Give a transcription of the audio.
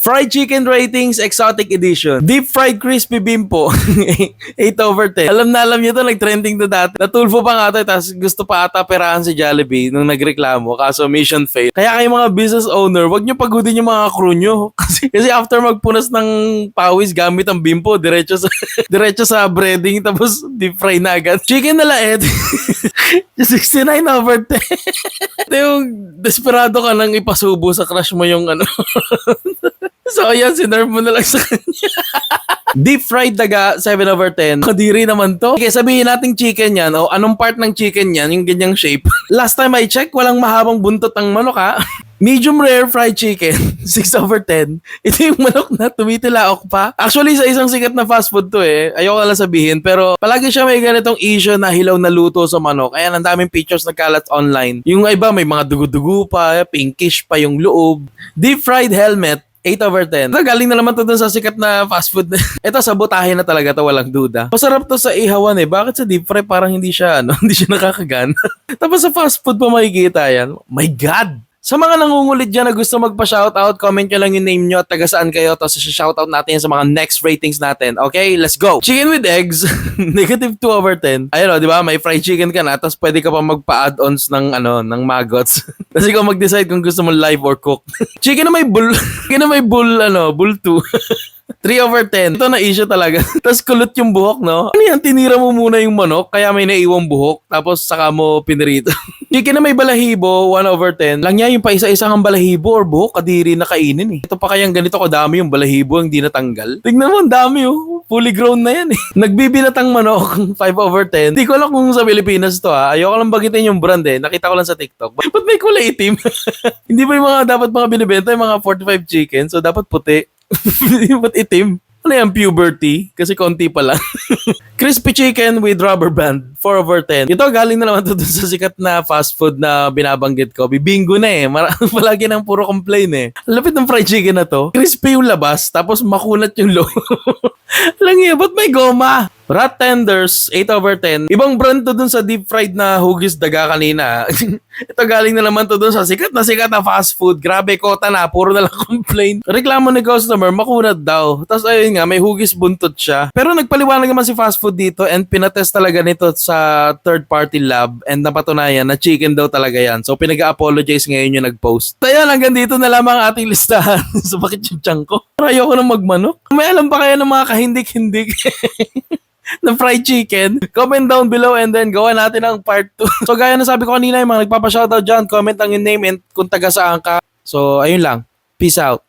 Fried chicken ratings, exotic edition. Deep fried crispy bimpo. 8/10. Alam na alam niyo to, nag-trending to dati. Natulfo pa nga to, tapos gusto pa ata perahan si Jollibee nung nagreklamo, kaso mission fail. Kaya kayo mga business owner, wag niyo pagodin yung mga crew nyo. Kasi after magpunas ng pawis gamit ang bimpo, diretso sa, diretso sa breading, tapos deep fry na agad. Chicken na laet. 69/10. Ito yung desperado ka nang ipasubo sa crush mo yung ano. So ayan, sinerve mo na lang sa kanya. Deep fried daga, 7/10. Kadiri naman to. Okay, sabihin natin chicken yan. O anong part ng chicken yan? Yung ganyang shape. Last time I checked, walang mahabang buntot ang manok ha. Medium rare fried chicken, 6/10. Ito yung manok na tumitilaok pa. Actually, sa isang sikat na fast food to eh. Ayoko lang sabihin. Pero palagi siya may ganitong issue na hilaw na luto sa manok. Ayan, ang daming pictures nagkalat online. Yung iba may mga dugo-dugo pa, pinkish pa yung loob. Deep fried helmet, 8/10. Ito, galing na naman to dun sa sikat na fast food. Ito, sabotahe na talaga to, walang duda. Masarap to sa ihawan eh. Bakit sa deep fry parang hindi siya, hindi siya nakakagana? Tapos sa fast food pa makikita yan. My God! Sa mga nangungulit dyan na gusto magpa-shoutout, comment nyo lang yung name nyo at taga saan kayo, tapos shoutout natin sa mga next ratings natin. Okay, let's go! Chicken with eggs, -2/10. Ayun o, di ba? May fried chicken ka na, tapos pwede ka pa magpa-add-ons ng, ng maggots. Kasi ikaw mag-decide kung gusto mo live or cook. Chicken na may bull, bull 2. 3/10. Ito na issue talaga. Tapos kulot yung buhok, no? Ano yan? Tinira mo muna yung manok, kaya may naiwang buhok, tapos saka mo pinirito. Chicken na may balahibo, 1/10. Lang niya yung paisa-isang ang balahibo or buhok, kadiri na kainin eh. Ito pa kayang ganito kadami yung balahibo, hindi natanggal. Tignan mo, ang dami oh. Fully grown na yan eh. Nagbibinatang manok, 5/10. Hindi ko alam kung sa Pilipinas to ha. Ayoko lang bagitin yung brand eh. Nakita ko lang sa TikTok. Ba't may kulay itim? Hindi ba yung mga dapat mga binibenta, yung mga 45 chicken, so dapat puti. Ba't itim? Ano yan, puberty? Kasi konti pa lang. Crispy chicken with rubber band, 4/10. Ito galing na naman to dun sa sikat na fast food na binabanggit ko. Bibingo na eh. Palagi nang puro complain eh. Lapit ng fried chicken na to. Crispy yung labas, tapos makunat yung loob. Alam niyo, ba't may goma? Rat tenders, 8/10. Ibang brand to dun sa deep fried na hugis daga kanina. Ito galing na naman to dun sa sikat na fast food. Grabe, kota na. Puro na lang complain. Reklamo ni customer, makunat daw. Tapos ayun nga, may hugis buntot siya. Pero nagpaliwanag naman si fast food dito and pinatest talaga nito sa third party lab and napatunayan na chicken daw talaga yan. So pinag-apologize ngayon yung nag-post. Kaya hanggang dito na lamang ang ating listahan. So bakit yung tiyan ko? Ayoko na magmanok. May alam pa kaya ng mga kahindik-hindik ng fried chicken? Comment down below and then gawa natin ang part 2. So gaya na sabi ko kanina, yung mga nagpapa-shoutout dyan, comment ang yung name and kung taga saan ka. So ayun lang. Peace out.